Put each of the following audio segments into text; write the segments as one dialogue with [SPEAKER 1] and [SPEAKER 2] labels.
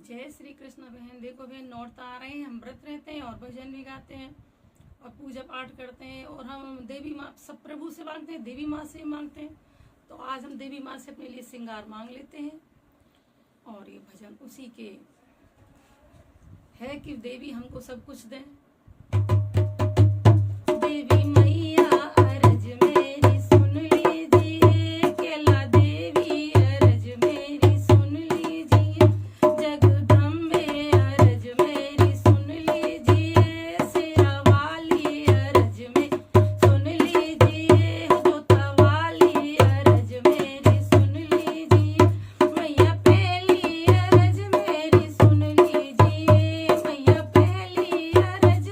[SPEAKER 1] जय श्री कृष्ण बहन। देखो बहन, नौरता आ रहे हैं, हम व्रत रहते हैं और भजन भी गाते हैं और पूजा पाठ करते हैं और हम देवी माँ सब प्रभु से मांगते हैं, देवी माँ से मांगते हैं। तो आज हम देवी माँ से अपने लिए श्रृंगार मांग लेते हैं और ये भजन उसी के है कि देवी हमको सब कुछ दें। देवी मैया अरज मेरी सुन लीजिए, केला देवी अरज मेरी सुन लीजिए, जगदम्बे अरज मेरी सुन लीजिए, शेरा वाली अरज में सुन लीजिए, जोता वाली अरज मेरी सुन लीजिए, मैया पहली अरज मेरी सुन लीजिए, मैया पहली अरज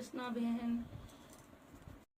[SPEAKER 1] कृष्णा बहन,